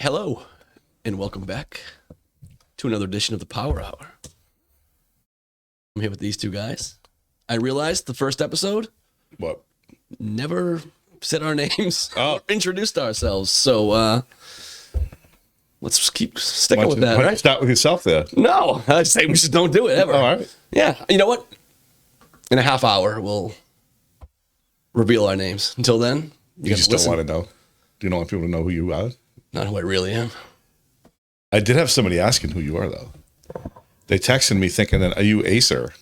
Hello, and welcome back to another edition of the Power Hour. I'm here with these two guys. I realized the first episode What? never said our names or introduced ourselves, so let's just keep sticking with that. Why don't you start with yourself there? No, I say we just don't do it ever. All right. Yeah, you know what? In a half hour, we'll reveal our names. Until then, You just don't want to know. Do you don't want people to know who you are? Not who I really am. I did have somebody asking who you are, though. They texted me thinking that, are you Acer?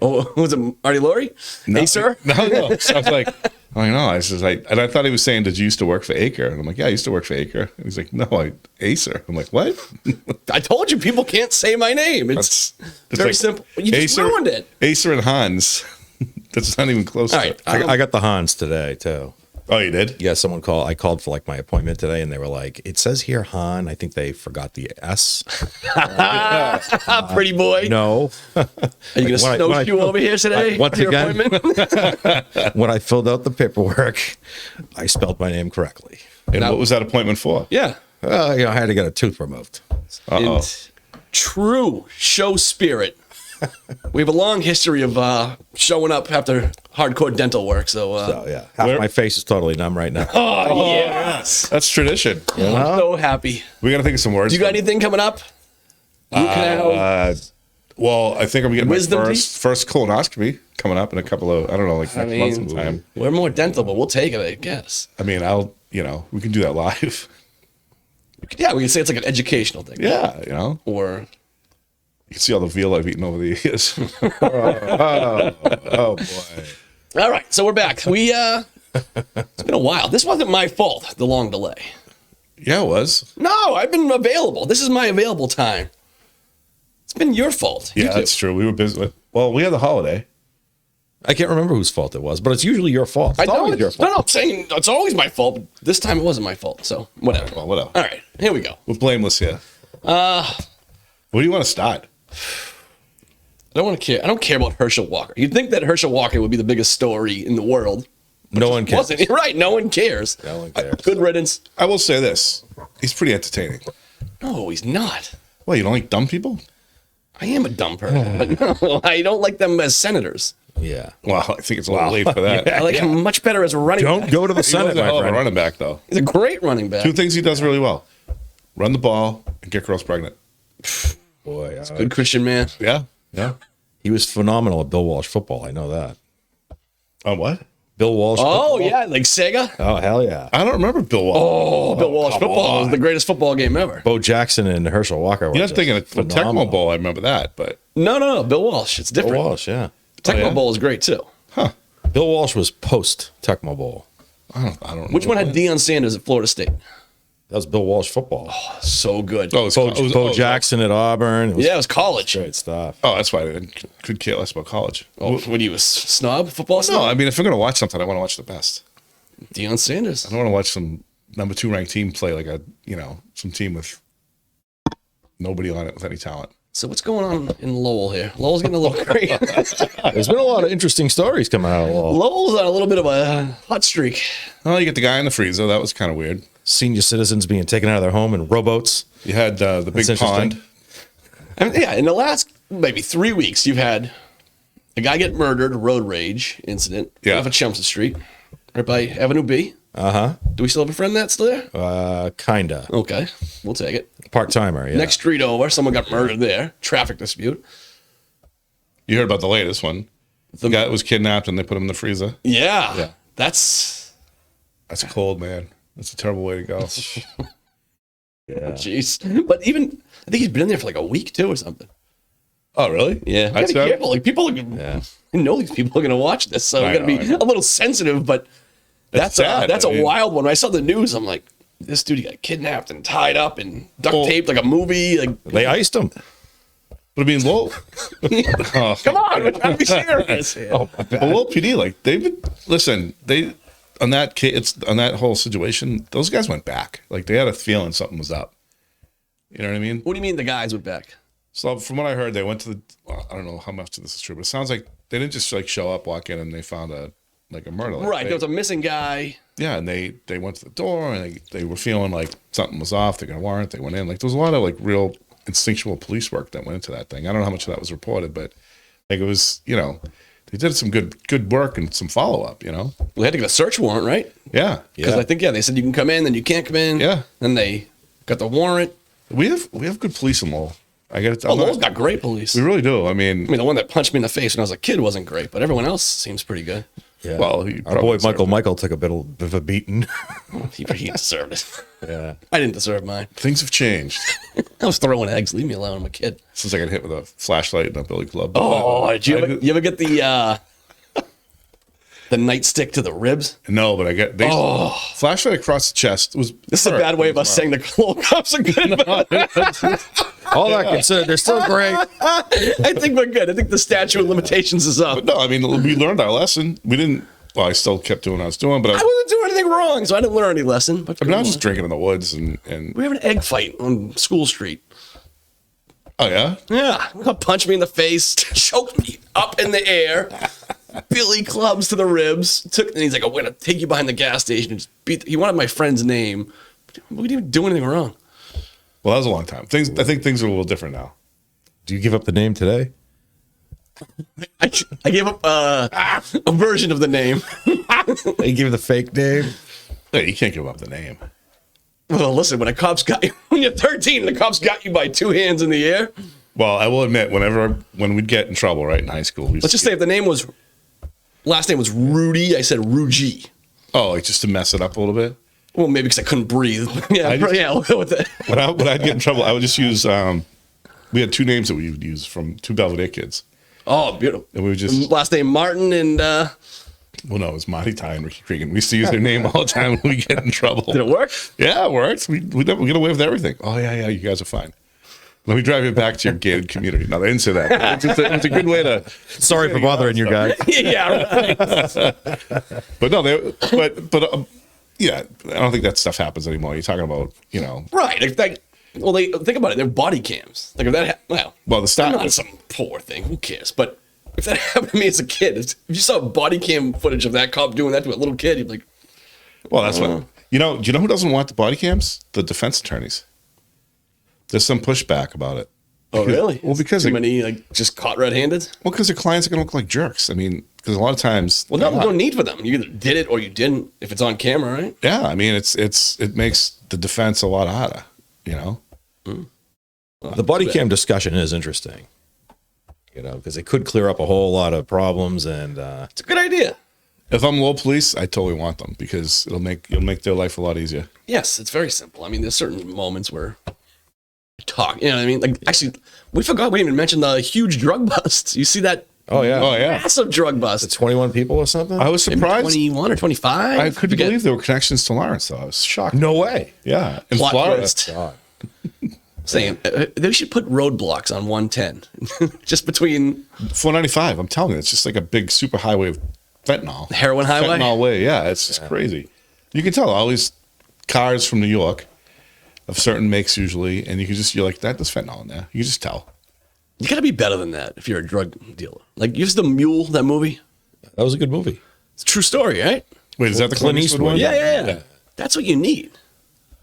Oh, was it Artie Laurie? No, Hey, sir? No. So I was like, I know. I was just like, and I thought he was saying, did you used to work for Acre? And I'm like, yeah, I used to work for Acre. And he's like, no, Acer. I'm like, what? I told you people can't say my name. It's very like simple. You just ruined it. Acer and Hans. That's not even close All to right. it. I got the Hans today too. Oh, you did? Yeah, someone called. I called for like my appointment today, and they were like, "It says here Han." I think they forgot the S. Pretty boy. No. Are you going to snowshoe over here today? Once for your again, appointment? when I filled out the paperwork, I spelled my name correctly. And what was that appointment for? Yeah. I had to get a tooth removed. Uh-oh. And true show spirit. We have a long history of showing up after hardcore dental work. So Yeah, half my face is totally numb right now. oh, yes. That's tradition. I'm so happy. We got to think of some words. Do you got anything coming up? Root canal? Well, I think I'm getting Wisdom my teeth? first colonoscopy coming up in a couple of, I don't know, like next month sometime. We're more dental, but we'll take it, I guess. I mean, we can do that live. Yeah, we can say it's like an educational thing. Yeah, Or you can see all the veal I've eaten over the years. Oh boy. all right, so we're back. It's been a while. This wasn't my fault, the long delay. Yeah, it was. No, I've been available. This is my available time. It's been your fault. You Yeah, two. that's true. We were busy. Well, we had the holiday. I can't remember whose fault it was, but it's usually your fault. I It's know always your fault. No, I'm saying it's always my fault. But this time it wasn't my fault. So whatever. Well, whatever. All right, here we go. We're blameless here. Where do you want to start? I don't want to care. I don't care about Herschel Walker. You'd think that Herschel Walker would be the biggest story in the world. No one cares. Wasn't. You're right. No one cares. No one cares. Good riddance. I will say this. He's pretty entertaining. No, he's not. Well, you don't like dumb people? I am a dumb person, but no, I don't like them as senators. Yeah. Well, I think it's a little late for that. I like him much better as a running Don't back. go to the He was Senate, a my hell of a friend. running back, though. He's a great running back. Two things he does really well. Run the ball and get girls pregnant. Boy, Good Christian man. Yeah. Yeah. he was phenomenal at Bill Walsh football. I know that. On what? Bill Walsh. Oh, football. yeah, like Sega. Oh hell yeah. I don't remember Bill Walsh. Oh, Bill Walsh come football on. was the greatest football game ever. Bo Jackson and Herschel Walker. Were You're not just thinking of the phenomenal. Tecmo Bowl. I remember that, but No, Bill Walsh. It's Bill different. Walsh, yeah. Tecmo yeah? Bowl is great too. Bill Walsh was post Tecmo Bowl. I don't know. Which one had Deion Sanders at Florida State? That was Bill Walsh football. So good. Oh, Bo Jackson at Auburn. It was yeah, it was college. great stuff. Oh, that's why I could care less about college. Oh, what are you, a snob? Football No, snob? I mean, if I'm going to watch something, I want to watch the best. Deion Sanders. I don't want to watch some number 2 ranked team play like some team with nobody on it with any talent. So what's going on in Lowell here? Lowell's getting a little crazy. There's been a lot of interesting stories coming out of Lowell. Lowell's on a little bit of a hot streak. Oh, you get the guy in the freezer. That was kind of weird. Senior citizens being taken out of their home in rowboats. You had the big That's pond. I mean, yeah, in the last maybe 3 weeks, you've had a guy get murdered, a road rage incident off of Chumsted Street, right by Avenue B. Do we still have a friend that's still there? Kinda. Okay, we'll take it. Part-timer, yeah. Next street over, someone got murdered there. Traffic dispute. You heard about the latest one. The guy that was kidnapped and they put him in the freezer. Yeah. That's cold, man. That's a terrible way to go. jeez. But even I think he's been in there for like a week too or something. Oh, really? Yeah, That's gotta be careful. Like people, I know these people are gonna watch this, so I we gotta know, be I know. a little sensitive. But that's sad. that's I a mean- wild one. When I saw the news, I'm like, this dude got kidnapped and tied up and duct taped like a movie. Like, They iced him. But I mean, Lowell. come on, we're trying to be serious. here. But Lowell PD, like on that whole situation, those guys went back. Like they had a feeling something was up. You know what I mean? What do you mean the guys went back? So from what I heard, they went to I don't know how much of this is true, but it sounds like they didn't just like show up, walk in, and they found a like a murder. Right. There was a missing guy. Yeah, and they went to the door and they were feeling like something was off. They got a warrant. They went in. Like there was a lot of like real instinctual police work that went into that thing. I don't know how much of that was reported, but like it was, they did some good work and some follow up. We had to get a search warrant, right? Yeah, Because I think they said you can come in, then you can't come in. Yeah. Then they got the warrant. We have good police in Lowell. I got to. Lowell's got great police. We really do. I mean, the one that punched me in the face when I was a kid wasn't great, but everyone else seems pretty good. Yeah. Well, our boy Michael took a bit of a beating. He deserved it. Yeah. I didn't deserve mine. things have changed I was throwing eggs. Leave me alone. I'm a kid. since I got hit with a flashlight in a billy club. Oh, did you ever get the nightstick to the ribs? No, but I get flashlight across the chest was. This is a bad way of us saying the little cops are good. All that considered, they're still great. I think we're good. I think the statute of limitations is up. But no, I mean we learned our lesson. We didn't. Well, I still kept doing what I was doing, but I wasn't doing anything wrong, so I didn't learn any lesson. But I was just drinking in the woods and. We have an egg fight on School Street. Oh yeah. Yeah, punch me in the face, choked me up in the air, billy clubs to the ribs. And he's like, "I'm gonna take you behind the gas station and just beat." He wanted my friend's name. We didn't even do anything wrong. Well, that was a long time. I think things are a little different now. Do you give up the name today? I gave up a version of the name. You give the fake name? Yeah, you can't give up the name. Well, listen, when you're 13 and the cops got you by two hands in the air. Well, I will admit, when we'd get in trouble, right, in high school. Let's just say if the last name was Rudy, I said Rugy. Oh, like just to mess it up a little bit? Well, maybe because I couldn't breathe. Yeah, we'll go with it. When I'd get in trouble, I would just use, we had two names that we would use from two Belvedere kids. Oh, beautiful. And we would just... Last name Martin and... Well, no, it was Marty Ty and Ricky Cregan. We used to use their name all the time when we get in trouble. Did it work? Yeah, it worked. We get away with everything. Oh, yeah, you guys are fine. Let me drive you back to your gated community. No, they didn't say that. It's a good way to... Sorry for bothering you guys. Yeah, right. But no, yeah, I don't think that stuff happens anymore. You're talking about, Right. Think about it. They're body cams. Like if that not some poor thing. Who cares? But if that happened to me as a kid, if you saw body cam footage of that cop doing that to a little kid, you'd be like, well, that's what. Do you know who doesn't want the body cams? The defense attorneys. There's some pushback about it. Oh, really? Well, because too many just caught red-handed. Well, because their clients are going to look like jerks. I mean, because a lot of times. Well, no need for them. You either did it or you didn't. If it's on camera, right? Yeah, I mean, it makes the defense a lot harder. The body cam discussion is interesting. Because it could clear up a whole lot of problems, and it's a good idea. If I'm Lowell police, I totally want them because it'll make their life a lot easier. Yes, it's very simple. I mean, there's certain moments where talk. You know what I mean? Like, actually, we forgot we didn't even mention the huge drug busts. You see that? Oh yeah, massive drug bust. 21 people or something. I was surprised. 21 or 25. I couldn't believe there were connections to Lawrence, though. I was shocked. No way. Yeah, in Plot Florida. twist. Saying they should put roadblocks on 110, just between 495. I'm telling you, it's just like a big super highway of fentanyl. Heroin highway. Fentanyl way. Yeah, it's just crazy. You can tell all these cars from New York of certain makes usually, and you're like, that there's fentanyl in there. You can just tell. You got to be better than that if you're a drug dealer. Like, use The Mule, that movie. That was a good movie. It's a true story, right? Wait, is that the Clint Eastwood one? Yeah. That's what you need.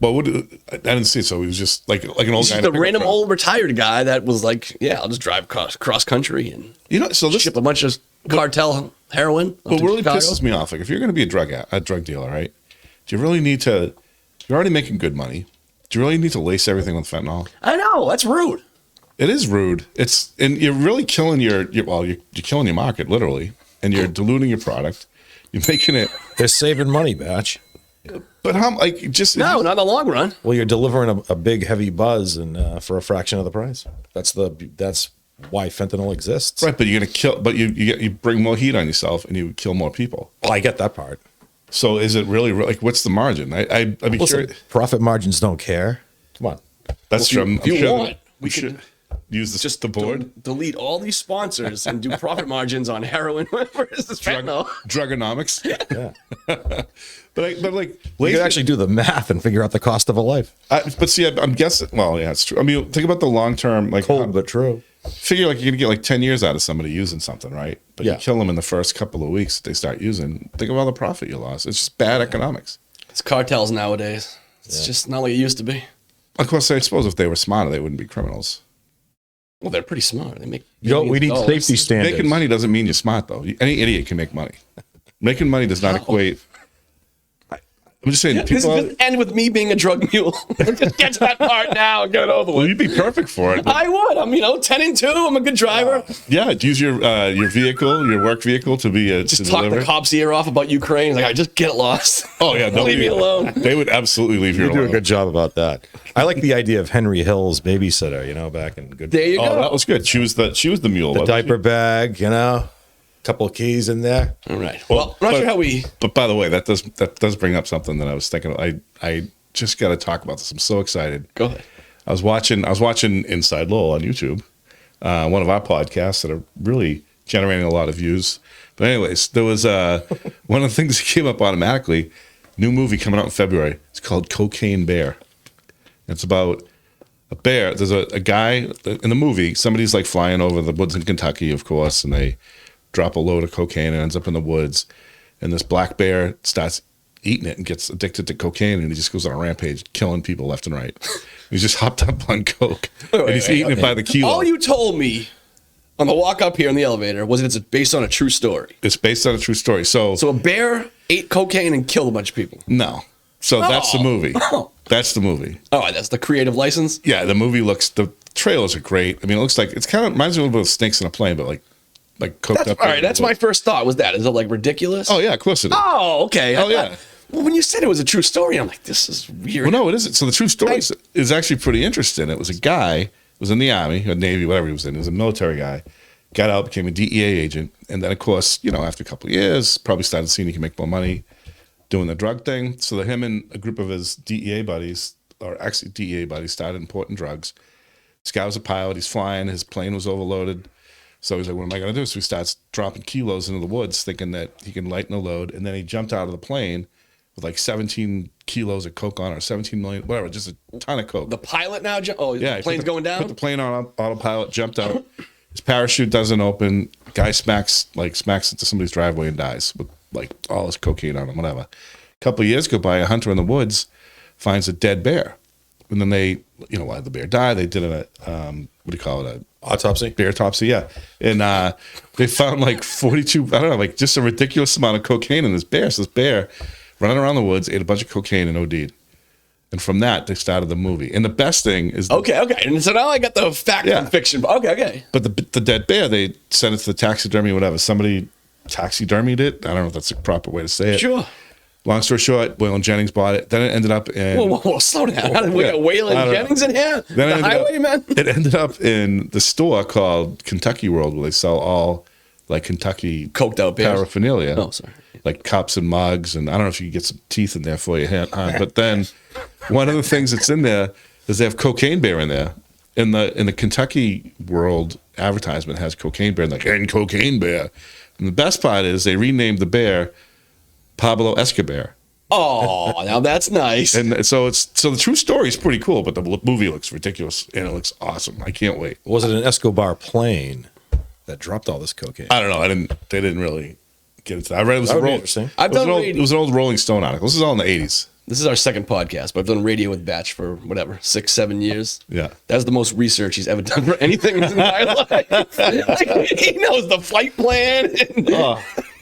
Well, I didn't see it, so he was just like an old guy. Just a random old retired guy that was like, yeah, I'll just drive cross country and ship a bunch of cartel heroin. What really pisses me off, like if you're going to be a drug dealer, right? Do you really need to? You're already making good money. Do you really need to lace everything with fentanyl? I know, that's rude. It is rude. And you're really killing you're killing your market literally, and you're diluting your product. You're making it. They're saving money, Batch. But how? Like not in the long run. Well, you're delivering a big heavy buzz and for a fraction of the price. That's why fentanyl exists. Right, but you're gonna kill. But you bring more heat on yourself and you kill more people. Well, I get that part. So is it really like what's the margin? I'd be curious. Profit margins don't care. Come on, that's true. If you want, we should use the board. Delete all these sponsors and do profit margins on heroin versus fentanyl. Drugonomics. Yeah. But like, you could actually do the math and figure out the cost of a life. But see, I'm guessing. Well, yeah, it's true. I mean, think about the long term, like cold but true. figure like you're gonna get like 10 years out of somebody using something, right? But Yeah. you kill them in the first couple of weeks that they start using. Think of all the profit you lost. It's just bad economics. It's cartels nowadays. It's just not like it used to be. Of course, I suppose if they were smarter, they wouldn't be criminals. Well, they're pretty smart. They make. We need dollars. safety standards. Making money doesn't mean you're smart, though. Any idiot can make money. Making money does not equate. I'm just saying, This just end with me being a drug mule. Just get to that part now and get it over well, with. you'd be perfect for it. I would. I'm 10 and 2. I'm a good driver. Yeah, use your vehicle, your work vehicle, to be a Just to talk deliver. the cops' ear off about Ukraine. Like, I just get lost. Oh yeah, Leave me alone. They would absolutely leave you You do alone. a good job about that. I like the idea of Henry Hill's babysitter, back in good. There you Oh, go. that was good. She was the mule. The wasn't diaper she? bag, couple of keys in there. All right. Well, I'm not sure how we. But by the way, that does bring up something that I was thinking. I just got to talk about this. I'm so excited. Go ahead. I was watching Inside Lowell on YouTube, one of our podcasts that are really generating a lot of views. But anyways, there was one of the things that came up automatically. New movie coming out in February. It's called Cocaine Bear. It's about a bear. There's a guy in the movie. Somebody's like flying over the woods in Kentucky, of course, and they drop a load of cocaine and ends up in the woods. And this black bear starts eating it and gets addicted to cocaine, and he just goes on a rampage, killing people left and right. He's just hopped up on coke, and he's eating it by the kilo. All you told me on the walk up here in the elevator was it's based on a true story. It's based on a true story. So So a bear ate cocaine and killed a bunch of people. no. So that's the movie. Oh. That's the movie. Oh, that's the creative license. Yeah, the trailers are great. I mean, it looks like it kind of reminds me a little bit of Snakes in a Plane, but like coked up. All right, that's my first thought. Was that? Is it like ridiculous? Oh yeah, of course it is. Oh, okay. Oh, yeah. Well, when you said it was a true story, I'm like, this is weird. Well, no, it isn't. So the true story is actually pretty interesting. It was a guy who was in the Army or Navy, whatever he was in. He was a military guy. Got out, became a DEA agent, and then of course, after a couple of years, probably started seeing he could make more money doing the drug thing. So that him and a group of his DEA buddies, or actually DEA buddies, started importing drugs. This guy was a pilot. He's flying. His plane was overloaded. So he's like, what am I going to do? So he starts dropping kilos into the woods, thinking that he can lighten the load. And then he jumped out of the plane with like 17 kilos of coke on, or 17 million, whatever, just a ton of coke. The pilot now? The plane's going down? Put the plane on autopilot, jumped out. His parachute doesn't open. Guy smacks into somebody's driveway and dies with like all his cocaine on him, whatever. A couple of years go by, a hunter in the woods finds a dead bear. And then they, why did the bear die? They did what do you call it? Autopsy? Bear autopsy, yeah. And they found like 42, I don't know, like just a ridiculous amount of cocaine in this bear. So this bear running around the woods, ate a bunch of cocaine and OD'd. And from that, they started the movie. And the best thing is... Okay. And so now I got the fact from fiction. Okay. But the dead bear, they sent it to the taxidermy, whatever. Somebody taxidermied it. I don't know if that's the proper way to say it. Sure. Long story short, Waylon Jennings bought it. Then it ended up in... Whoa, slow down. How did we get Waylon Jennings in here? Then The Highwayman? It ended up in the store called Kentucky World, where they sell all like Kentucky Coked out beers. paraphernalia. Oh, sorry. Like cups and mugs, and I don't know if you can get some teeth in there for your hand. But then one of the things that's in there is they have Cocaine Bear in there. In the Kentucky World advertisement has Cocaine Bear, and Cocaine Bear. And the best part is they renamed the bear Pablo Escobar. Oh, now that's nice. And so the true story is pretty cool, but the movie looks ridiculous and it looks awesome. I can't wait. Was it an Escobar plane that dropped all this cocaine? I don't know. They didn't really get into that. I read it was That would be interesting. It was an old Rolling Stone article. This is all in the 80s. This is our second podcast, but I've done radio with Batch for 6-7 years. Yeah. That's the most research he's ever done for anything in his entire life. He knows the flight plan.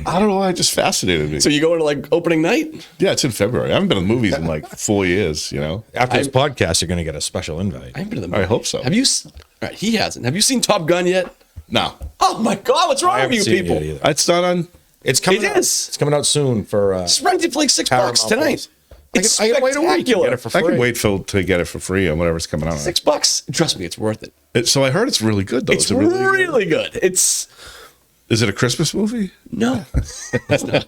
I don't know why it just fascinated me. So you going to like opening night? Yeah, it's in February. I haven't been to the movies in like 4 years, After this podcast, you're going to get a special invite. I haven't been to the movie. I hope so. Have you? All right, he hasn't. Have you seen Top Gun yet? No. Oh my God, what's wrong with you people? It's not on. It's coming. It out. is. It's coming out soon for. Just rent it for like $6 Paramount tonight. Plus. It's I can wait a week to spectacular. get it for I free. can wait to get it for free on whatever's coming out. $6. Trust me, it's worth it. So I heard it's really good though. It's Is it really good. It's Is it a Christmas movie? no. It's not.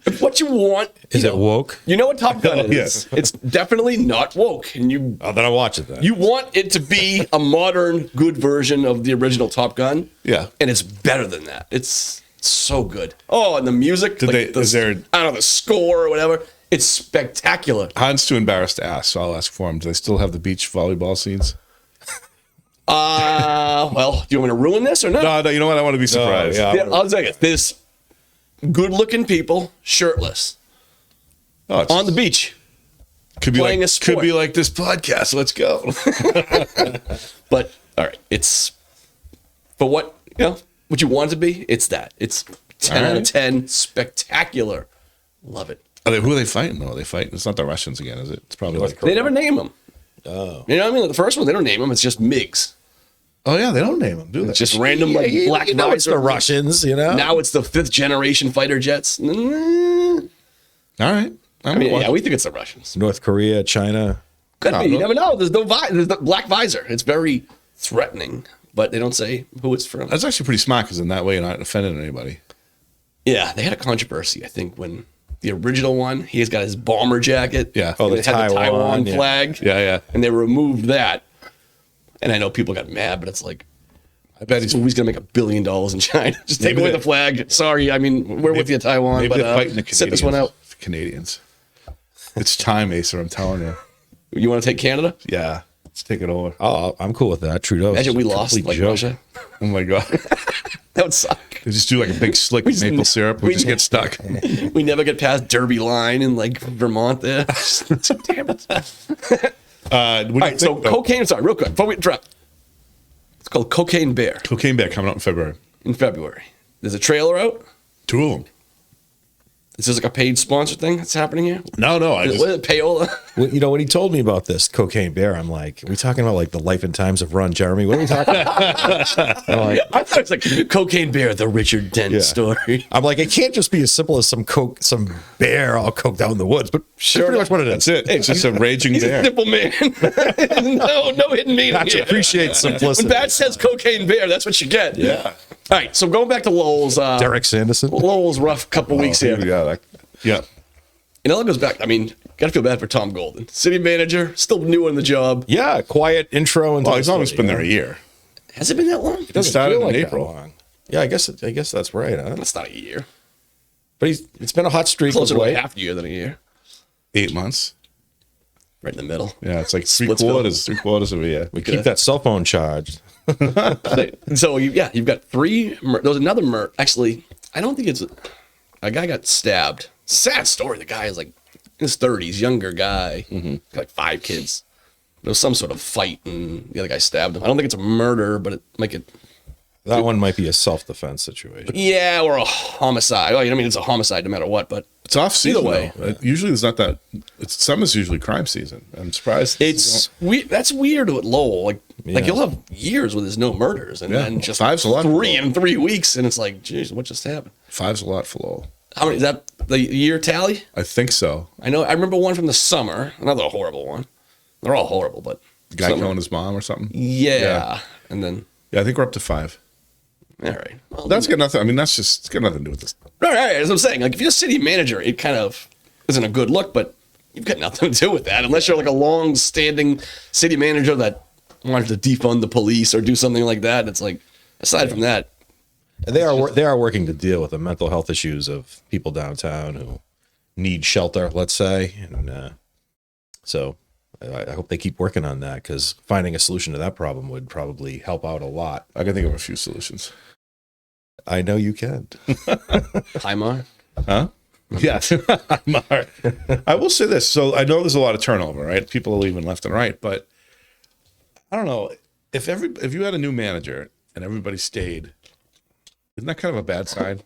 But what you want Is it woke? You know what Top Gun is? Yes. It's definitely not woke, and you Oh, then I'll watch it then. you want it to be a modern, good version of the original Top Gun. Yeah. And it's better than that. It's so good. Oh, and the music. Is there? I don't know, the score or whatever. It's spectacular. Han's too embarrassed to ask, so I'll ask for him. Do they still have the beach volleyball scenes? Well, do you want me to ruin this or not? No, you know what? I want to be surprised. yeah. I'll tell you. There's good-looking people, shirtless, Oh, on the beach. could be playing like a sport. could be like this podcast. Let's go. But all right, it's for what what you want it to be. It's that. It's 10 out of 10. Spectacular. Love it. Who are they fighting though? Are they fighting? It's not the Russians again, is it? It's probably like. They never name them. Oh. You know what I mean? Like the first one, they don't name them. It's just MiGs. Oh yeah, they don't name them, do they? It's just random like black you know it's visor. the Russians, you know? Now it's the 5th generation fighter jets. All right. I mean, yeah, we think it's the Russians. North Korea, China. Could No, be. You no. never know. There's the black visor. It's very threatening, but they don't say who it's from. That's actually pretty smart because in that way you're not offending anybody. Yeah, they had a controversy, I think, when the original one, he's got his bomber jacket. Yeah. Oh, the it had the Taiwan, Taiwan yeah. flag. Yeah. And they removed that. And I know people got mad, but it's like, I bet this movie's going to make $1 billion in China. Just take Maybe away they- the flag. Sorry, I mean, we're with you, Taiwan, maybe but they're fighting the sit this one out. Canadians. It's time, Asa. I'm telling you. You want to take Canada? Yeah. Let's take it over. Oh, I'm cool with that. Trudeau. Imagine we lost Complete like joke. Russia. Oh my god. That would suck. They just do like a big slick just- maple syrup. We just get stuck. We never get past Derby Line in like Vermont there. Damn it. All All right, so cocaine, sorry, real quick, before we drop. It's called Cocaine Bear Cocaine Bear coming out in February. in February. There's a trailer out. 2 of them. Is this like a paid sponsor thing that's happening here? No. What is it, payola? Well, you know, when he told me about this Cocaine Bear, I'm like, are we talking about like the life and times of Ron Jeremy? What are we talking about? I'm like, I thought it was like Cocaine Bear, the Richard Dent Yeah. story. I'm like, it can't just be as simple as some bear all coked out in the woods, but sure, pretty much what it is. That's it. It's just a raging He's bear. a simple man. no hidden meaning. I here. appreciate simplicity. When Batch says Cocaine Bear, that's what you get. Yeah. All right, so going back to Lowell's. Derek Sanderson. Lowell's rough couple weeks here. Yeah. And it all goes back. I mean, got to feel bad for Tom Golden. City manager, still new in the job. Yeah, quiet intro. Into Oh, the he's always story, been there a year. Has it been that long? It doesn't started feel in like April. that long. Yeah, I guess that's right. Huh? That's not a year. But it's been a hot streak. Closer to of a late. half year than a year. 8 months. Right in the middle. Yeah, it's like three Splitsville. quarters of a year. We keep that cell phone charged. So you've got 3. There was another murder. Actually, I don't think it's a guy got stabbed. Sad story. The guy is like in his 30s, younger guy, got like 5 kids. There was some sort of fight, and the other guy stabbed him. I don't think it's a murder, but it might get. That one might be a self-defense situation. Yeah, or a homicide. Oh, you know, I mean, it's a homicide no matter what, but It's off season. Either way. Though. Usually it's not that. Summer's usually crime season. I'm surprised. it's weird. That's weird with Lowell. Like Yeah. you'll have years where there's no murders, and Yeah. then just 5's a lot. 3 in 3 weeks, and it's like, geez, what just happened? 5's a lot for Lowell. How many is that? The year tally? I think so. I know. I remember one from the summer. Another horrible one. They're all horrible, but The guy summer. killing his mom or something. Yeah. And then Yeah, I think we're up to 5. all right. Well, That's got nothing. I mean, it's got nothing to do with this. right. As I'm saying, like if you're a city manager, it kind of isn't a good look, but you've got nothing to do with that unless you're like a long-standing city manager that wanted to defund the police or do something like that. It's like aside from that, And they are working to deal with the mental health issues of people downtown who need shelter, let's say, and so I hope they keep working on that because finding a solution to that problem would probably help out a lot. I can think of a few solutions. I know you can. hi Mar. Huh? Yes. Mark. I will say this. So I know there's a lot of turnover, right? People are leaving left and right, but I don't know if you had a new manager and everybody stayed, isn't that kind of a bad sign?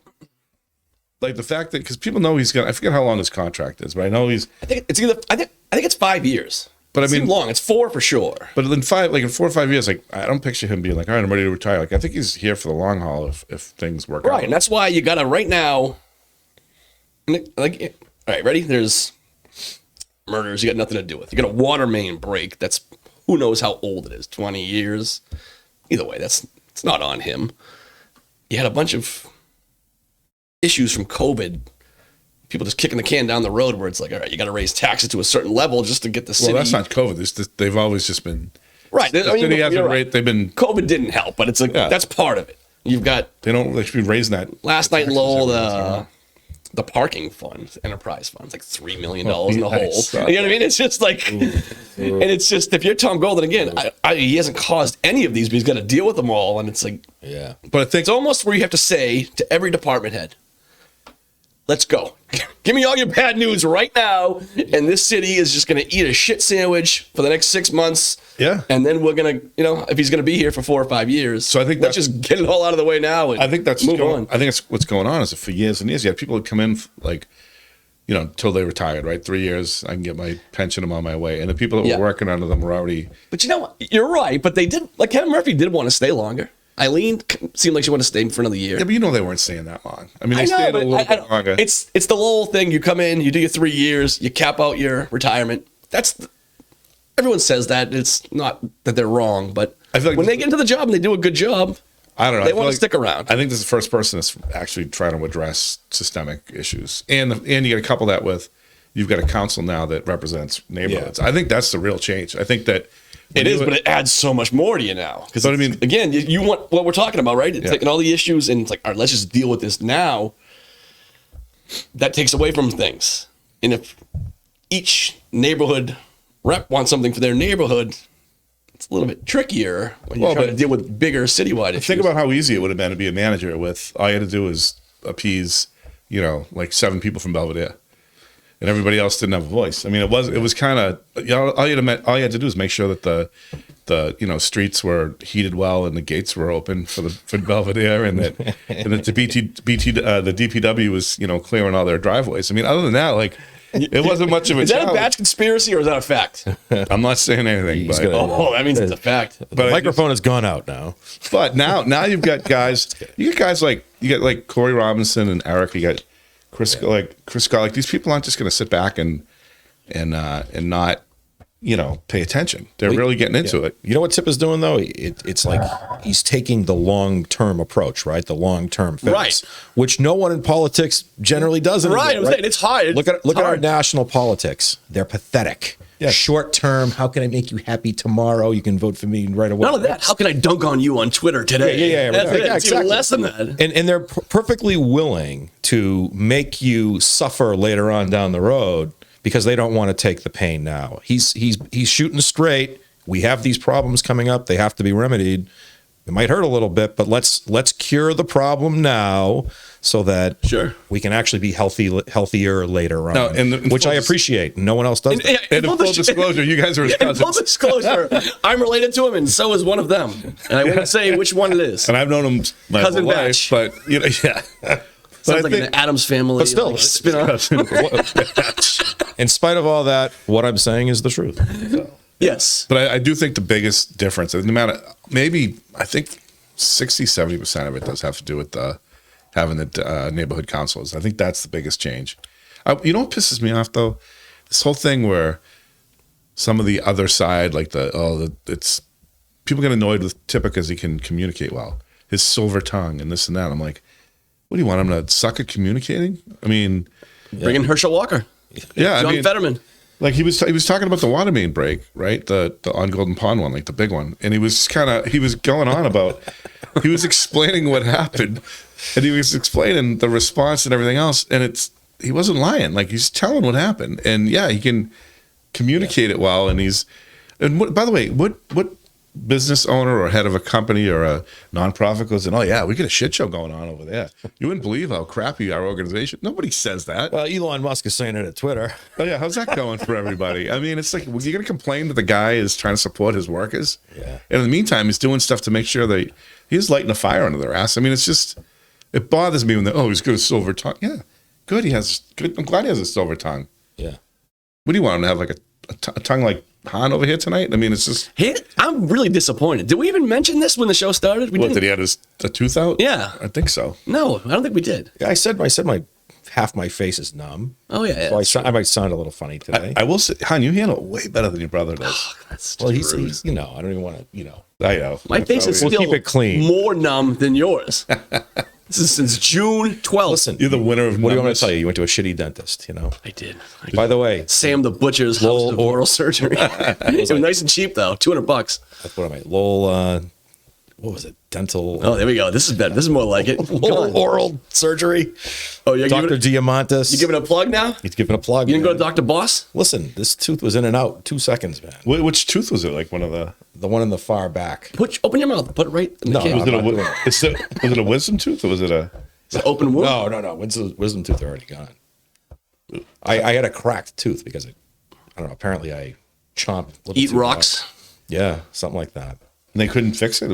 Like the fact that because people know he's gonna. I forget how long his contract is, but I know he's. I think it's either. I think it's 5 years. But I It mean, seemed long. It's 4 for sure. but in 4 or 5 years, like I don't picture him being like, all right, I'm ready to retire. Like I think he's here for the long haul if things work out. Right, and that's why you gotta right now. Like, all right, ready? There's murders you got nothing to do with. You got a water main break. That's who knows how old it is. 20 years. Either way, it's not on him. You had a bunch of issues from COVID. People just kicking the can down the road where it's like, all right, you got to raise taxes to a certain level just to get the city. Well, that's not COVID. They've always just been right. I mean, city hasn't you're right. rate. They've been. COVID didn't help, but it's like Yeah. that's part of it. You've got They should be raising that. last night taxes Lowell every once in a while. the parking fund, enterprise funds, like $3 million in the nice hole. stuff. You know what I mean? It's just like And it's just, if you're Tom Golden, again, he hasn't caused any of these, but he's got to deal with them all. And it's like, Yeah. But I think it's almost where you have to say to every department head, let's go. Give me all your bad news right now. And this city is just going to eat a shit sandwich for the next 6 months. Yeah. And then we're going to, if he's going to be here for 4 or 5 years. So I think let's just get it all out of the way now. And I think that's move on. I think that's what's going on is that for years and years, you had people who come in like, until they retired, right? 3 years, I can get my pension, I'm on my way. And the people that were working under them were already. But you're right. But they did, like Kevin Murphy did want to stay longer. Eileen seemed like she wanted to stay for another year. Yeah, but they weren't staying that long. I mean, they stayed a little bit longer. It's the little thing. You come in, you do your 3 years, you cap out your retirement. Everyone says that. It's not that they're wrong, but I feel like when they get into the job and they do a good job, I don't know. They want to stick around. I think this is the first person that's actually trying to address systemic issues, and you got to couple that with you've got a council now that represents neighborhoods. Yeah. I think that's the real change. I think that. It is, but it adds so much more to you now. Because I mean, again, you want what we're talking about, right? It's taking all the issues and it's like, all right, let's just deal with this now. That takes away from things. And if each neighborhood rep wants something for their neighborhood, it's a little bit trickier when you're trying to deal with bigger citywide issues. Think about how easy it would have been to be a manager with all you had to do is appease, like 7 people from Belvedere. And everybody else didn't have a voice. I mean, it was kind of all you had to do is make sure that the streets were heated well and the gates were open for Belvedere and that the DPW was clearing all their driveways. I mean, other than that, like it wasn't much of a. Is that a batch conspiracy or is that a fact? I'm not saying anything. But, that means it's a fact. But the microphone has gone out now. But now you've got guys. You got guys like Corey Robinson and Eric. You got Chris Scott, like these people aren't just going to sit back and not, pay attention. They're really getting into it. You know what Tip is doing though? It's like he's taking the long-term approach, right? The long-term fix, right? Which no one in politics generally does. Right. I'm saying it's hard. Look at our national politics. They're pathetic. Yeah. Short term, how can I make you happy tomorrow? You can vote for me right away. None of that. How can I dunk on you on Twitter today? Yeah. It's even less than that. And they're perfectly willing to make you suffer later on down the road because they don't want to take the pain now. He's shooting straight. We have these problems coming up. They have to be remedied. It might hurt a little bit, but let's cure the problem now so that we can actually be healthier later on. No, which I appreciate. No one else does. And in full disclosure, you guys are his cousins. In full disclosure, I'm related to him, and so is one of them. And I won't say which one it is. And I've known him my cousin whole life, but Sounds like an Addams Family. But still, spin-off. In spite of all that, what I'm saying is the truth. So. Yes. But I do think the biggest difference, no matter, maybe I think 60-70% of it does have to do with having the neighborhood councils. I think that's the biggest change. You know what pisses me off though? This whole thing where some of the other side, like it's people get annoyed with Tip because he can communicate well. His silver tongue and this and that. I'm like, what do you want him to suck at communicating? I mean, bring in Herschel Walker. Yeah, John Fetterman. Like he was talking about the water main break, right? The on Golden Pond one, like the big one, and he was going on about, he was explaining what happened, and he was explaining the response and everything else, and he wasn't lying, like he's telling what happened, and he can communicate it well, and by the way, what business owner or head of a company or a nonprofit goes in, oh yeah, we got a shit show going on over there. You wouldn't believe how crappy our organization. Nobody says that. Well, Elon Musk is saying it at Twitter. Oh yeah, how's that going for everybody? I mean, it's like, you're going to complain that the guy is trying to support his workers. Yeah. And in the meantime, he's doing stuff to make sure that he's lighting a fire under their ass. I mean, it bothers me when he's got a silver tongue. Yeah, good. I'm glad he has a silver tongue. Yeah. What do you want him to have, like a tongue like Han over here tonight? I mean, it's just. I'm really disappointed. Did we even mention this when the show started? Did he have a tooth out? Yeah, I think so. No, I don't think we did. Yeah, I said my half my face is numb. Oh yeah. So I might sound a little funny today. I will say, Han, you handle it way better than your brother does. Oh, that's well, he's I don't even want to. I know. My face is still keep it clean. More numb than yours. This is since June 12th. Listen, you're the winner of. What do you want to tell you? You went to a shitty dentist, I did. By the way, Sam the Butcher's house of oral surgery. It was nice and cheap though, $200. That's what I mean. Lowell what was it? Dental. Oh, there we go. This is better. This is more like it. Oral surgery. Oh, yeah. Dr. Diamantis. You giving a plug now? He's giving a plug. You didn't go to Dr. Boss? Listen, this tooth was in and out 2 seconds, man. Which tooth was it? Like one of The one in the far back. Open your mouth. Put it right in the No, camera. was it a wisdom tooth or was it a? It's an open wound? No. Wisdom tooth already gone. I had a cracked tooth because I don't know. Apparently, I chomped. Eat rocks? Yeah, something like that. And they couldn't fix it.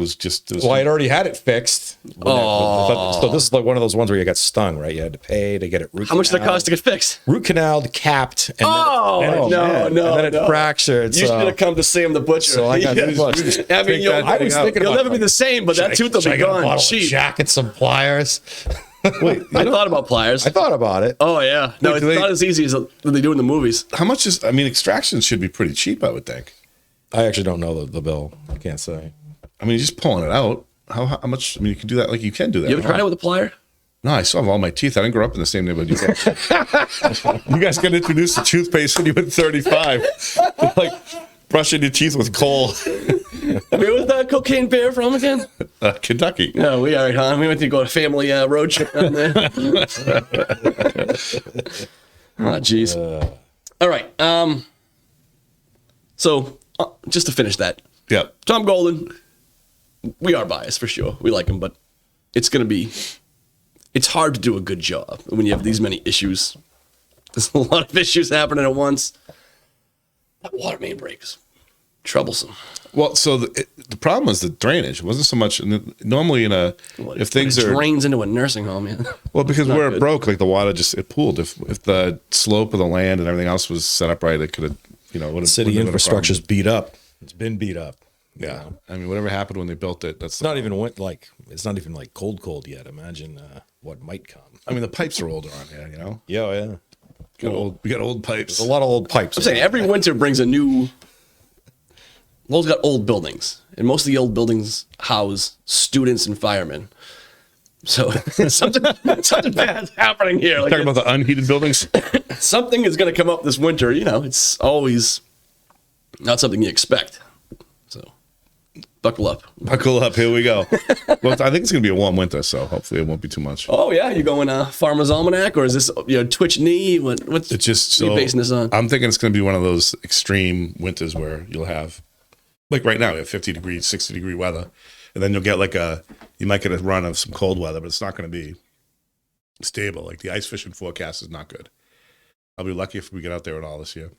Well, I'd already had it fixed. So this is like one of those ones where you got stung, right? You had to pay to get it root. How much did it cost to get fixed? Root canaled, capped. And No, and then it fractured. You should have come to Sam the Butcher. So I got Yes. flushed. I mean, I was thinking you'll about never be the same, but that tooth will be gone. Cheap. Jacket, some pliers. Wait, I thought about pliers. I thought about it. Oh, yeah. No, Wait, it's not as easy as they do in the movies. how much is? I mean, extractions should be pretty cheap, I would think. I actually don't know the bill. I can't say. I mean, you're just pulling it out. How much? I mean, you can do that. Like you can do that. You ever tried it with a plier? No, I still have all my teeth. I didn't grow up in the same neighborhood you guys. You guys got introduced to toothpaste when you were 35. Like brushing your teeth with coal. Where was that cocaine bear from again? Kentucky. No, we are, huh? We went to go on a family road trip down there. Oh, jeez. All right. So, just to finish that. Yep. Tom Golden, we are biased for sure. We like him, but it's hard to do a good job when you have these many issues. There's a lot of issues happening at once. That water main breaks. Troublesome. Well, so the problem was the drainage. It wasn't so much normally if things are drains into a nursing home, yeah. well, because where good. it broke, like the water it pooled. If the slope of the land and everything else was set up right, it could have City infrastructure's beat up. It's been beat up. Yeah, I mean, whatever happened when they built it, It's not even it's not even like cold yet. Imagine what might come. I mean, the pipes are older on here, Yeah. We got old pipes. There's a lot of old pipes. I'm saying every winter brings a new. Lowell's got old buildings, and most of the old buildings house students and firemen. So something bad's happening here. Like Talking about the unheated buildings. something is going to come up this winter. It's always not something you expect. So buckle up. Buckle up. Here we go. Well, I think it's going to be a warm winter, so hopefully it won't be too much. Oh yeah, you going Farmer's Almanac, or is this Twitch knee? What's It's just what are so. you basing this on? I'm thinking it's going to be one of those extreme winters where you'll have, like right now, you have 50 degrees, 60 degree weather, and then you'll get you might get a run of some cold weather, but it's not going to be stable. Like the ice fishing forecast is not good. I'll be lucky if we get out there at all this year.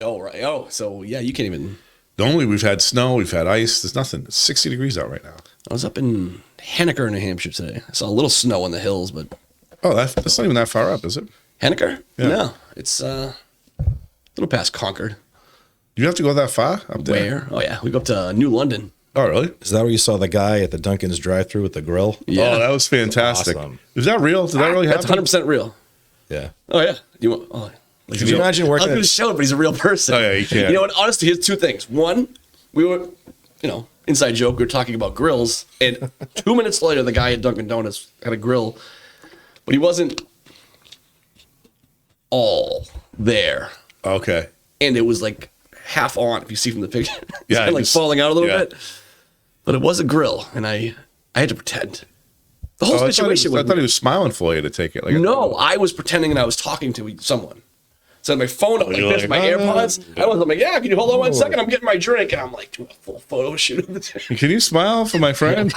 Oh right. Oh, so yeah, you can't even. Normally we've had snow, we've had ice. There's nothing. It's 60 degrees out right now. I was up in Henniker, New Hampshire today. I saw a little snow on the hills, but Oh, that's not even that far up, is it? Henniker? Yeah. No, it's a little past Concord. You have to go that far up there? Where? Oh yeah, we go up to New London. Oh, really? Is that where you saw the guy at the Dunkin's drive-thru with the grill? Yeah. Oh, that was fantastic. Awesome. Is that real? Did that really That's happen? 100% real. Yeah. Oh yeah. You want? Oh, Could you imagine I was working going to at, show it, but he's a real person. Oh, yeah, you can't. You know what? Honestly, here's two things. One, we were, inside joke. We were talking about grills, and 2 minutes later, the guy at Dunkin' Donuts had a grill, but he wasn't all there, Okay. and it was like half on. If you see from the picture, it's Yeah, kind of like just- falling out a little yeah. bit. But it was a grill, and I had to pretend. The whole situation. I thought he was smiling for you to take it. Like No, I was pretending and I was talking to someone. So I had my phone up like you're this, like, my "Oh, AirPods. I was like, yeah, can you hold on 1 second? I'm getting my drink. And I'm like doing a full photo shoot of the Can you smile for my friend?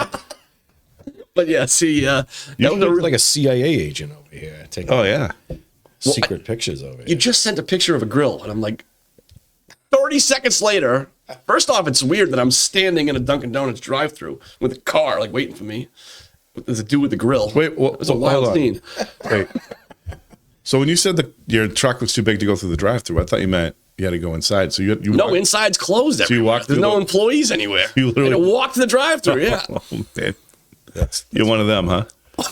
But yeah, see, that was a like a CIA agent over here taking Oh yeah. secret pictures over here. you just sent a picture of a grill. And I'm like, 30 seconds later, first off, it's weird that I'm standing in a Dunkin' Donuts drive-thru with a car, like waiting for me. What does it do with the grill? Wait, it was a wild hold on. scene. Wait. So when you said that your truck was too big to go through the drive-through, I thought you meant you had to go inside. So you No, walked- inside's closed you everywhere. walked There's through no the- employees anywhere. You I had to literally- walk to the drive-thru, yeah. Oh, man. You're one of them, huh?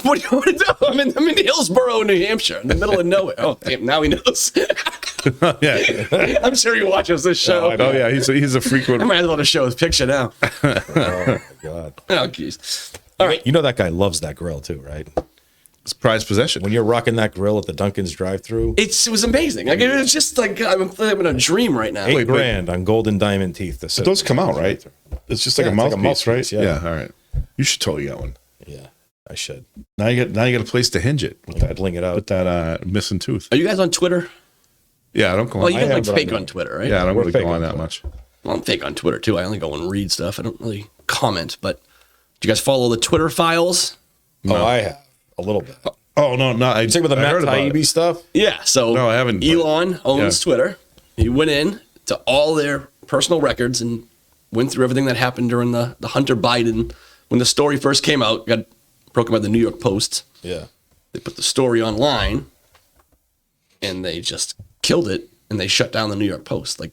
What do you want to do? I'm in Hillsborough, New Hampshire, in the middle of nowhere. Oh, damn, now he knows. Yeah. I'm sure he watches this show. Oh yeah, he's a frequent. I might as well just show his picture now. Oh my god! Oh, jeez. All right. You know that guy loves that grill too, right? It's prized possession. When you're rocking that grill at the Dunkin's drive-thru, It was amazing. Like, it was just like I'm in a dream right now. $8 grand on golden diamond teeth. But those come out, right? It's just like Yeah, a it's like a mouthpiece, right? mouthpiece, yeah. All right. You should totally get one. Yeah, I should. Now you got a place to hinge it with that bling it out with that missing tooth. Are you guys on Twitter? Yeah, I don't go on. Well, you guys I like have, fake on Twitter, right? Yeah, I don't We're really fake go on on that Twitter. much. Well, I'm fake on Twitter too. I only go and read stuff. I don't really comment. But do you guys follow the Twitter files? Oh, I have a little bit. Oh no, no. I Take with the I Matt heard about it. Taibbi stuff. Yeah. So No, I haven't, but- Elon owns Yeah. Twitter. He went in to all their personal records and went through everything that happened during the Hunter Biden when the story first came out. Got broken by the New York Post. Yeah. They put the story online, and they just killed it. And they shut down the New York Post. Like,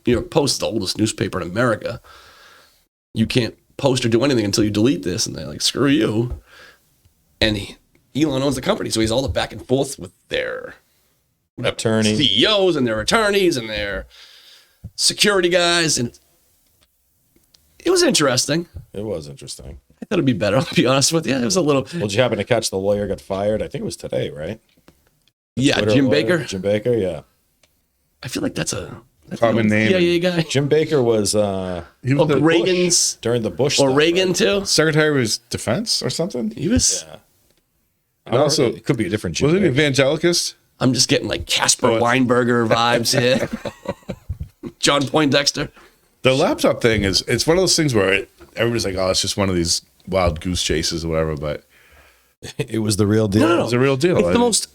New York Post is the oldest newspaper in America. You can't post or do anything until you delete this. And they're like, screw you. And Elon owns the company, so he's all the back and forth with their Attorney. CEOs and their attorneys and their security guys. And it was interesting. It was interesting. I thought it'd be better, I'll be honest with you. It was a little... Well, did you happen to catch the lawyer got fired? I think it was today, right? Yeah, Twitter Jim lawyer? Baker. Jim Baker, yeah. I feel like that's Common name. CIA guy. Jim Baker was He was Oh, the Reagan's... during the Bush Or stuff, Reagan, right? too. Secretary of Defense or something. He was... Yeah. And also, It could be a different Jim was he an Baker. evangelicist? I'm just getting like Casper Oh, Weinberger vibes here. John Poindexter. The laptop thing it's one of those things where everybody's like, oh, it's just one of these wild goose chases or whatever, but It was the real deal. No. it's a real deal. It's the most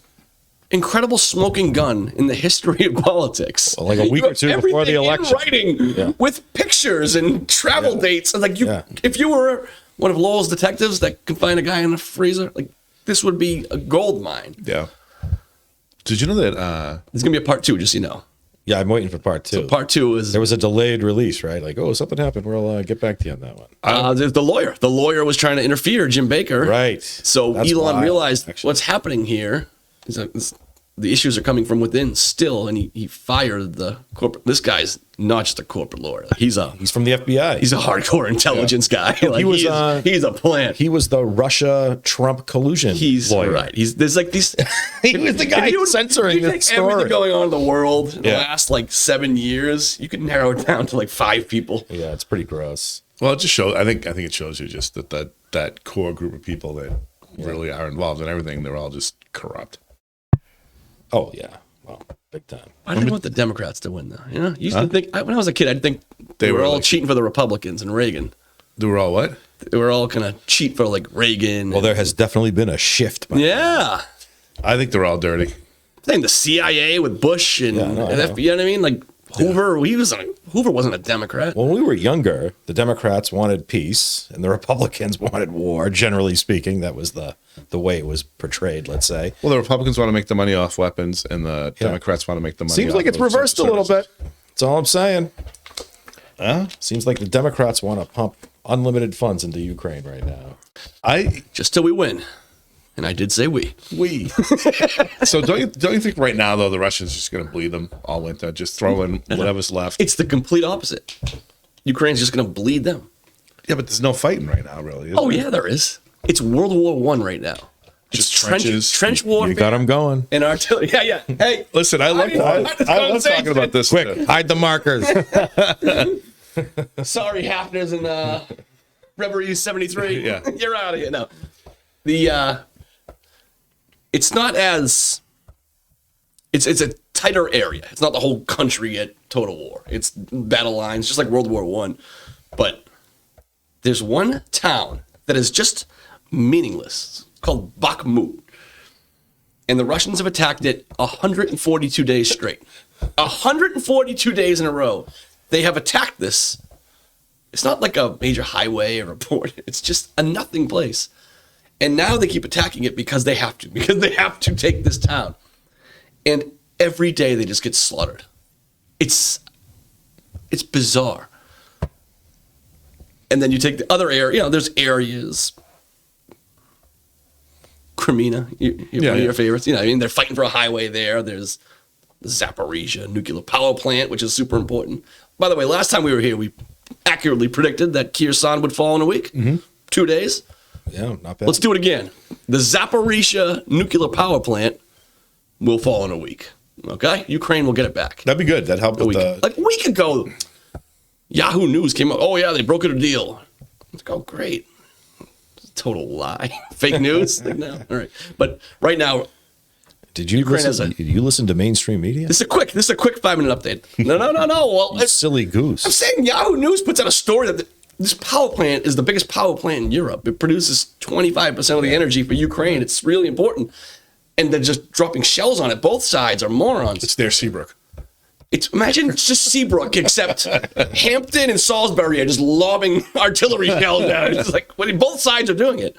incredible smoking gun in the history of politics. Well, like a week You or two have before the everything election. in writing with pictures and travel dates. And like if you were one of Lowell's detectives that could find a guy in a freezer, like this would be a gold mine. Yeah. Did you know that There's gonna be a part 2, just so you know. Yeah, I'm waiting for part 2. Part 2 is There was a delayed release, right? Like, oh, something happened. We'll get back to you on that one. there's the lawyer. The lawyer was trying to interfere, Jim Baker. Right. So That's Elon wild, realized actually. what's happening here is that the issues are coming from within still, and he fired the corporate. This guy's not just a corporate lawyer. He's He's from the FBI. a hardcore intelligence guy. Like, was, he's a plant. He was the Russia-Trump collusion He's lawyer. right. There's like these. He was the guy censoring you the take story. everything going on in the world in the Yeah. last like 7 years. You can narrow it down to like 5 people. Yeah, it's pretty gross. well, it just shows. I think it shows you just that core group of people that really are involved in everything. They're all just corrupt. Oh, yeah. Well, big time. I didn't want the Democrats to win, though. You know, you used to think when I was a kid, I'd think they were were all like- cheating for the Republicans and Reagan. They were all what? They were all gonna cheat for like Reagan. Well, there has definitely been a shift. yeah. I think they're all dirty. I think the CIA with Bush and Yeah, I know. FBI, you know what I mean? Like Hoover, Hoover wasn't a Democrat. When we were younger, the Democrats wanted peace and the Republicans wanted war. Generally speaking, that was the way it was portrayed, let's say. Well, the Republicans want to make the money off weapons, and the Democrats want to make the money. Seems off like it's of reversed a little services. bit. That's all I'm saying. Seems like the Democrats want to pump unlimited funds into Ukraine right now. Just till we win. And I did say we. So don't you think right now though the Russians are just going to bleed them all winter, just throw in whatever's left? It's the complete opposite. Ukraine's just gonna bleed them. Yeah, but there's no fighting right now, really. is Oh there? yeah, there is. It's World War I right now. Just It's trenches. trench warfare. You got them going. And artillery. Yeah. Hey, Listen, I love talking about this. Quick, hide the markers. sorry, Hafner's and Reverie 73. Yeah. You're out of here. No. It's not as it's a tighter area. It's not the whole country at total war. It's battle lines, just like World War I. But there's one town that is just meaningless. It's called Bakhmut. And the Russians have attacked it 142 days straight. 142 days in a row. They have attacked this. It's not like a major highway or a port. It's just a nothing place. And now they keep attacking it because they have to take this town. And every day they just get slaughtered. It's bizarre. And then you take the other area, there's areas. Crimea, one of your favorites. They're fighting for a highway there. There's the Zaporizhia nuclear power plant, which is super important. By the way, last time we were here, we accurately predicted that Kherson would fall in a week. 2 days. Yeah, not bad. Let's do it again. The Zaporizhia nuclear power plant will fall in a week. Okay? Ukraine will get it back. That'd be good. That'd help with the. Like a week ago, Yahoo News came up. Oh, yeah, they brokered a deal. It's like, oh, great. total lie. Fake news? Like, no. All right. But right now, Did you listen to mainstream media? this is a quick 5-minute update. No. Well, You silly goose. I'm saying Yahoo News puts out a story that this power plant is the biggest power plant in Europe. It produces 25% of the energy for Ukraine. It's really important. And they're just dropping shells on it. Both sides are morons. It's their Seabrook. Imagine it's just Seabrook, except Hampton and Salisbury are just lobbing artillery shells down. It's like both sides are doing it.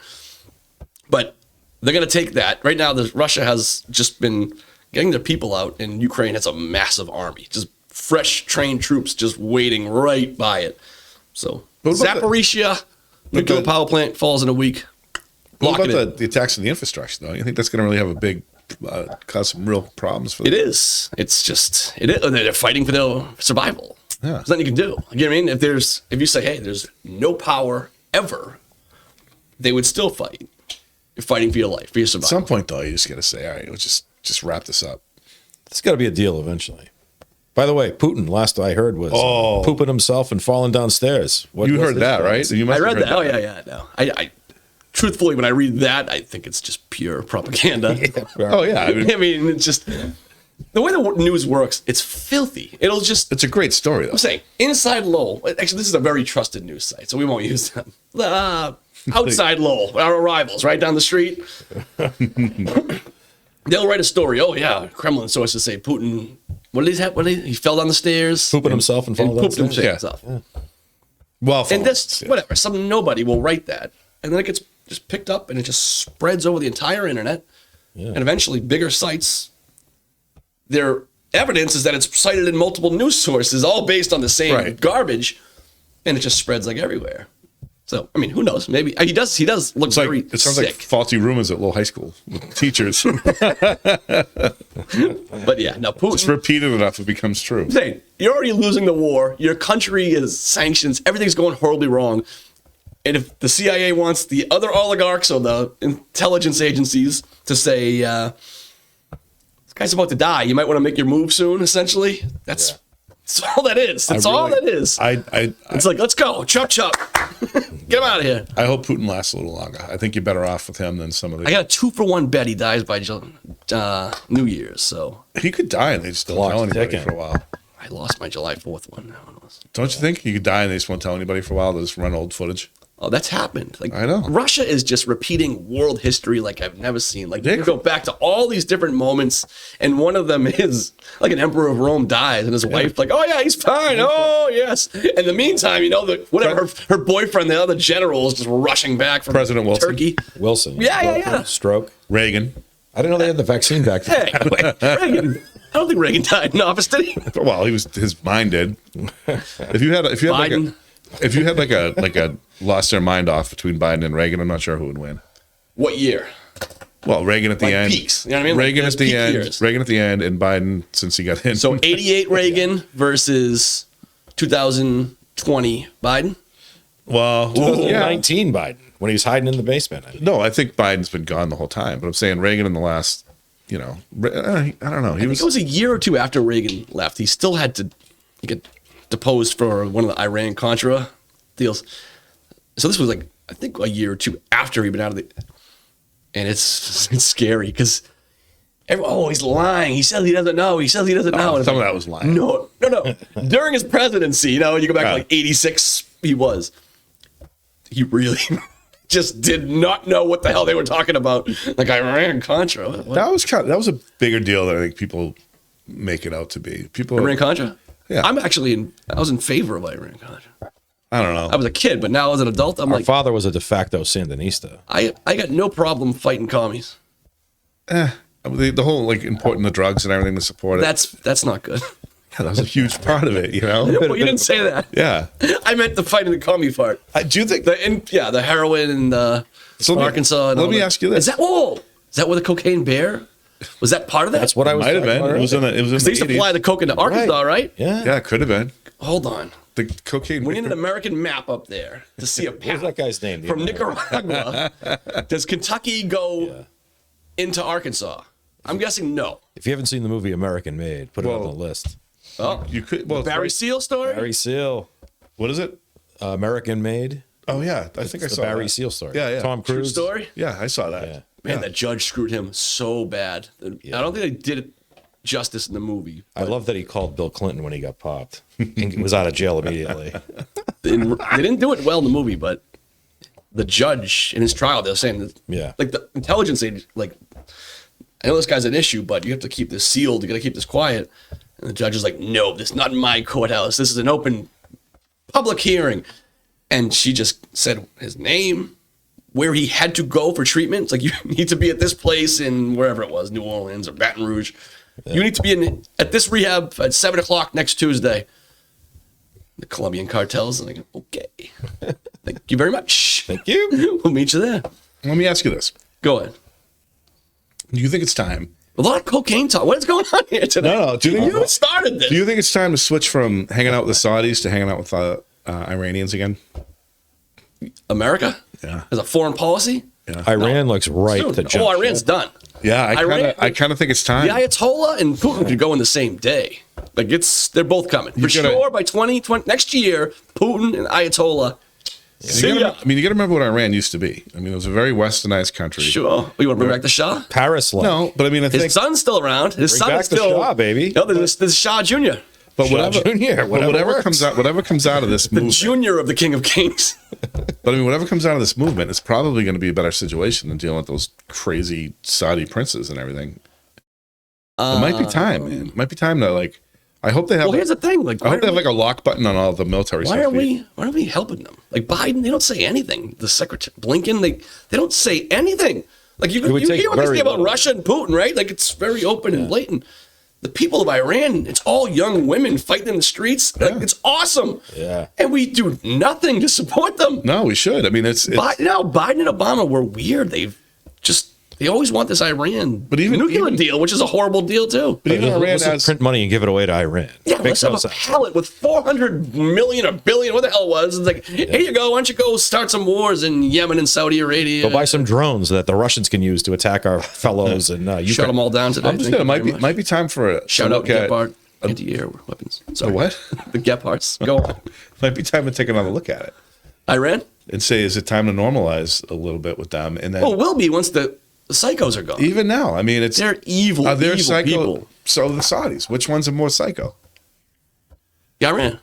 But they're going to take that. Right now, Russia has just been getting their people out, and Ukraine has a massive army. Just fresh trained troops just waiting right by it. So Zaporizhia nuclear power plant falls in a week. What about the attacks on the infrastructure, though? You think that's going to really have a big, cause some real problems for them? It is. It's just, they're fighting for their survival. Yeah. There's nothing you can do. You know what I mean? If you say, hey, there's no power ever, they would still fight. You're fighting for your life, for your survival. At some point, though, you just got to say, all right, let's just wrap this up. There's got to be a deal eventually. By the way, Putin, last I heard, was pooping himself and falling downstairs. You heard that, right? I read that. Oh, yeah. No. I truthfully, when I read that, I think it's just pure propaganda. Oh, yeah. I mean, it's just the way the news works, it's filthy. It's a great story, though. I'm saying, Inside Lowell, actually, this is a very trusted news site, so we won't use them. Outside Lowell, our rivals, right down the street. They'll write a story. Oh, yeah, Kremlin sources say Putin, what did he have? He fell down the stairs. Pooping himself and falling down the stairs. Yeah. Well, and this, whatever, nobody will write that. And then it gets just picked up and it just spreads over the entire internet. Yeah. And eventually bigger sites, their evidence is that it's cited in multiple news sources, all based on the same garbage. And it just spreads like everywhere. So, I mean, who knows? Maybe he does look very sick. It sounds like faulty rumors at little high school with teachers. But yeah, now Putin. It's repeated enough, it becomes true. You're already losing the war. Your country is sanctions. Everything's going horribly wrong. And if the CIA wants the other oligarchs or the intelligence agencies to say, this guy's about to die, you might want to make your move soon, essentially. That's all that is. That's all that is. It's like, let's go. Chop, chop. Get him out of here. I hope Putin lasts a little longer. I think you're better off with him than some of the... I got a 2-for-1 bet he dies by New Year's, so... He could die and they just don't tell anybody for a while. I lost my July 4th one. Don't you think? You could die and they just won't tell anybody for a while. They'll just run old footage. Oh, that's happened. Like, I know. Russia is just repeating world history like I've never seen. Like, you can go back to all these different moments, and one of them is like an emperor of Rome dies, and his wife, like, oh yeah, he's fine. Oh yes. In the meantime, her boyfriend, the other general, is just rushing back from President Wilson. Turkey. Wilson. Yeah. Stroke. Reagan. I didn't know they had the vaccine back then. Hey, Reagan. I don't think Reagan died in office, did he? Well, his mind did. If you had Biden. If you had like a lost their mind off between Biden and Reagan, I'm not sure who would win. What year? Well, Reagan at the end. Peaks. You know what I mean? Reagan at the end. Years. Reagan at the end, and Biden since he got in. So 88 Reagan versus 2020 Biden. Well, 2019 Biden when he was hiding in the basement. No, I think Biden's been gone the whole time. But I'm saying Reagan in the last, I don't know. I think it was a year or two after Reagan left. He still had to get deposed for one of the Iran-Contra deals. So this was like, I think a year or two after he'd been out of the... And it's scary because he's lying. He says he doesn't know. He says he doesn't know. Some of that was lying. No. During his presidency, you go back to like 86, he really just did not know what the hell they were talking about. Like Iran-Contra. That was a bigger deal than I think people make it out to be. Iran-Contra? Yeah. I was in favor of Iran-Contra. I don't know. I was a kid, but now as an adult, Our father was a de facto Sandinista. I got no problem fighting commies. The whole importing the drugs and everything to support it. That's not good. Yeah, that was a huge part of it, Well, you didn't say that. Yeah. I meant the fighting the commie part. Do you think the heroin and Arkansas? Let me ask you this: is that where the cocaine bear? Was that part of that? That's what I was. Might have been. It was in the. They used to fly the coke into Arkansas, right? Yeah, it could have been. Hold on. The cocaine. We need an American map up there to see a path. What's that guy's name? From Nicaragua. Does Kentucky go into Arkansas? I'm guessing no. If you haven't seen the movie American Made, put it on the list. Oh, you could. Barry Seal story. Barry Seal. What is it? American Made. Oh yeah, I think I the saw Barry that. Seal story. Yeah. Tom True Cruise. story. Yeah, I saw that. Yeah. Man, that judge screwed him so bad. I don't think they did it justice in the movie. I love that he called Bill Clinton when he got popped. And was out of jail immediately. They didn't do it well in the movie, but the judge in his trial, they're saying that, Yeah. like the intelligence aid, like, I know this guy's an issue, but you have to keep this sealed. You got to keep this quiet. And the judge is like, no, this is not my courthouse. This is an open public hearing. And she just said his name, where he had to go for treatment. It's like, you need to be at this place in wherever it was, New Orleans or Baton Rouge. Yeah. You need to be at this rehab at 7 o'clock next Tuesday. The Colombian cartels, and I go, okay. Thank you very much. Thank you. We'll meet you there. Let me ask you this. Go ahead. Do you think it's time? A lot of cocaine talk. What is going on here today? No. Do you think You started this. Do you think it's time to switch from hanging out with the Saudis to hanging out with Iranians again? America? Yeah. As a foreign policy? Yeah. Iran looks ripe Soon. to jump. Oh, Iran's done. Yeah, I kind of think it's time. The Ayatollah and Putin could go in the same day. Like, they're both coming. For sure, by 2020, next year, Putin and Ayatollah. You got to remember what Iran used to be. I mean, it was a very westernized country. Sure. You want to bring back the Shah? Paris like. No, but I mean, I think His son's still around. His Bring son back is the still Shah, baby. No, there's Shah Jr. But Shah Jr., whatever comes out of this The movement, junior of the King of Kings. but I mean, whatever comes out of this movement, it's probably going to be a better situation than dealing with those crazy Saudi princes and everything. It might be time, man. It might be time to like. I hope they have. Well, here's the thing. Like, I hope they have like a lock button on all the military stuff. Why are we helping them? Like Biden, they don't say anything. The secretary Blinken, they don't say anything. Like you hear what they say about Russia and Putin, right? Like it's very open and blatant. The people of Iran, it's all young women fighting in the streets. Like, it's awesome. Yeah. And we do nothing to support them. No, we should. I mean, Biden and Obama were weird. They always want this Iran nuclear deal, which is a horrible deal too. But even Iran has print money and give it away to Iran. Yeah, let's have a pallet with 400 million or billion, what the hell it was. It's like, here you go. Why don't you go start some wars in Yemen and Saudi Arabia? Go buy some drones that the Russians can use to attack our fellows and shut them all down today. I'm just saying, it might be time for a shout out Gepard anti-air weapons. Sorry. What? The Gepards. Go on. Might be time to take another look at it. Iran? And say, is it time to normalize a little bit with them? And then, well, it will be once the psychos are gone. Even now, I mean, they're evil. They're evil psycho people. So the Saudis, which ones are more psycho? Iran.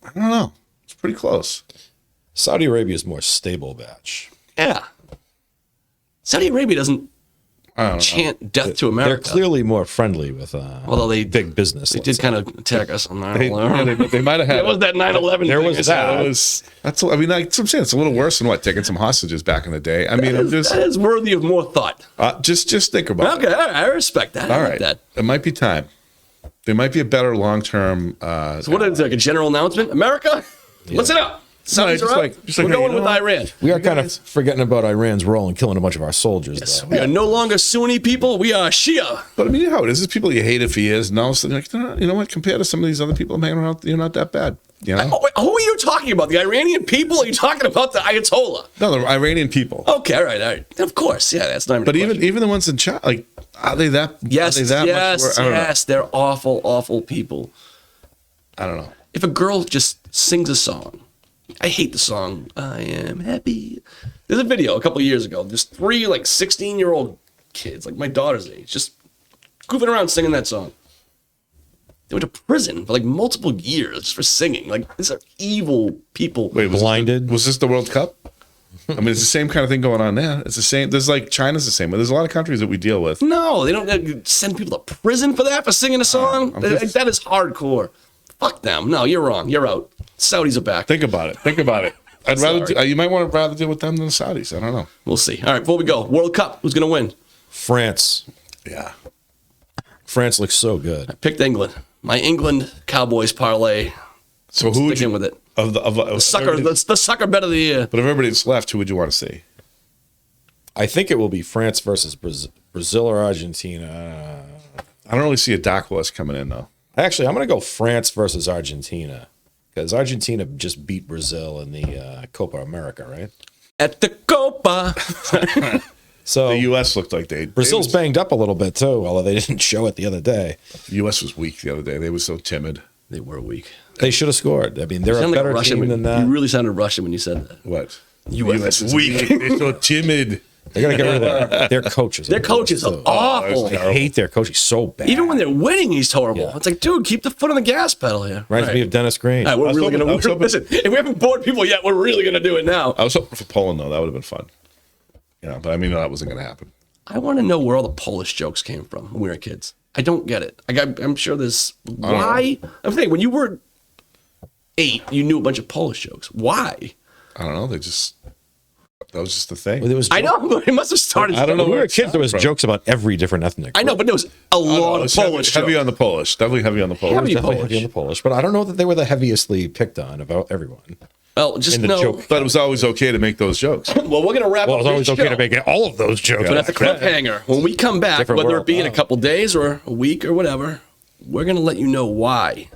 I don't know. It's pretty close. Saudi Arabia is more stable batch. Yeah. Saudi Arabia doesn't chant death to America. They're clearly more friendly with although they big business. They did kind of attack us on 9/11. They might have had. There was that 9/11. There was that. That's. I mean, that's what I'm saying. It's a little worse than taking some hostages back in the day. I mean, that is worthy of more thought. Just think about it. Okay, all right, I respect that. All I right, like that. It might be time. There might be a better long term. So what is it, like a general announcement? America, what's it up? Saudis are up. We're going with Iran. We are kind of forgetting about Iran's role in killing a bunch of our soldiers. Yes, though. we are no longer Sunni people. We are Shia. But I mean, you know how it is. There's people you hated for years, and all of a sudden, you're like, you know what? Compared to some of these other people I'm hanging around, you're not that bad. You know? Who are you talking about? The Iranian people? Or are you talking about the Ayatollah? No, the Iranian people. Okay, all right. Of course, yeah, that's not even. But even the ones in China, like, are they that? Yes, are they that much worse? yes, they're awful, awful people. I don't know. If a girl just sings a song, I hate the song, I am happy. There's a video a couple of years ago. There's 3 like 16-year-old kids, like my daughter's age, just goofing around singing that song. They went to prison for like multiple years just for singing. Like, these are evil people. Wait, blinded? Was this the World Cup? I mean, it's the same kind of thing going on there. It's the same. There's like China's the same. But there's a lot of countries that we deal with. No, they don't send people to prison for that, for singing a song. That is hardcore. Fuck them. No, you're wrong. You're out. Saudis are back. Think about it. I'd rather you might want to rather deal with them than the Saudis. I don't know. We'll see. All right, before we go, World Cup. Who's going to win? France. Yeah. France looks so good. I picked England. My England Cowboys parlay. So who would sticking you with it? Of The sucker. The sucker bet of the year. But of everybody that's left, who would you want to see? I think it will be France versus Brazil or Argentina. I don't really see a dark horse coming in though. Actually, I'm going to go France versus Argentina because Argentina just beat Brazil in the Copa America, right? At the Copa. So The U.S. looked like Brazil's banged up a little bit too, although they didn't show it the other day. The U.S. was weak the other day. They were so timid. They were weak. They should have scored. I mean, they're a better team than that. You really sounded Russian when you said that. What? U.S. is weak. They're so timid. They gotta get rid of their coaches. Their coaches are awful. I hate their coaches so bad. Even when they're winning, he's horrible. It's like, dude, keep the foot on the gas pedal here. Reminds me of Dennis Green. All right, we're really going to listen. If we haven't bored people yet, we're really going to do it now. I was hoping for Poland though. That would have been fun. Yeah, but I mean that wasn't going to happen. I want to know where all the Polish jokes came from when we were kids. I don't get it. I'm sure there's why. I'm thinking when you were 8, you knew a bunch of Polish jokes. Why? I don't know. That was just the thing. Well, I know, but it must have started. I don't know. When we were kids, there was jokes about every different ethnic group. I know, but there was a lot of Polish. Heavy on the Polish. Definitely heavy on the Polish. Definitely heavy on the Polish, but I don't know that they were the heaviestly picked on about everyone. Well, just know. joke. But it was always okay to make those jokes. Well, we're going to wrap Well, up it's always this okay show. to make all of those jokes. But at the cliffhanger, when we come back, Different whether world. it be in a couple days or a week or whatever, we're going to let you know why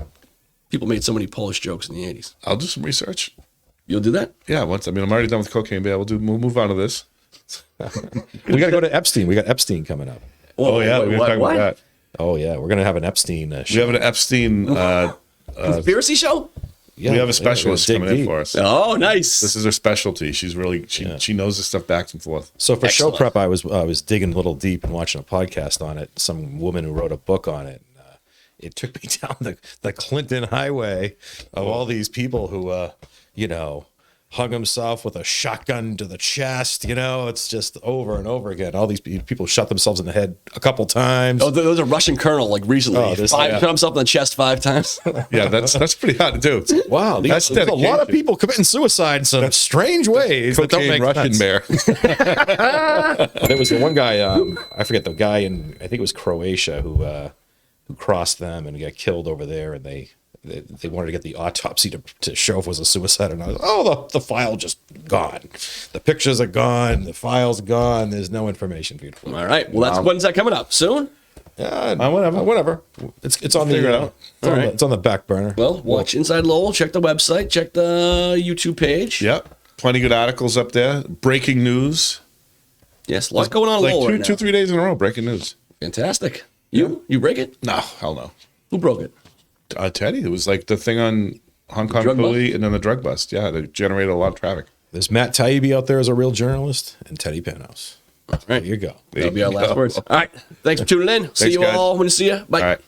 people made so many Polish jokes in the 80s. I'll do some research. You'll do that? Yeah, I'm already done with cocaine, but we'll move on to this. We got to go to Epstein. We got Epstein coming up. Oh yeah, we're gonna talk about that. Oh yeah, we're gonna have an Epstein show. We have an Epstein. Conspiracy show? Yeah, we have a specialist we're gonna coming dig in deep. for us. Oh, nice. This is her specialty. She's really she knows this stuff back and forth. So for Excellent. show prep, I was digging a little deep and watching a podcast on it. Some woman who wrote a book on it. It took me down the Clinton highway of all these people who, hung himself with a shotgun to the chest. It's just over and over again. All these people shot themselves in the head a couple times. Oh, there was a Russian colonel like recently. Shot himself in the chest 5 times. Yeah, that's pretty hot to do. Wow, That's there's a lot of dedication. people committing suicide in some strange ways that don't Cocaine make Russian sense. bear. There was the one guy, I forget the guy in, I think it was Croatia, who crossed them and got killed over there, and they wanted to get the autopsy to show if it was a suicide or not. The file just gone. The pictures are gone. The file's gone. There's no information for you. All right. Well, when's that coming up? Soon? Whatever. It's on Figure it out. It's on the back burner. Well, watch Inside Lowell. Check the website. Check the YouTube page. Yep, plenty good articles up there. Breaking news. Yes, lots going on Like Lowell right now. 2-3 days in a row. Breaking news. Fantastic. You break it? No, hell no. Who broke it? Teddy. It was like the thing on Hong Kong Drug Philly and then the drug bust. Yeah, they generated a lot of traffic. There's Matt Taibbi out there as a real journalist, and Teddy Penhouse. All right. There you go. That'll be our last words. All right. Thanks for tuning in. See you guys. all when I see you. Bye. All right.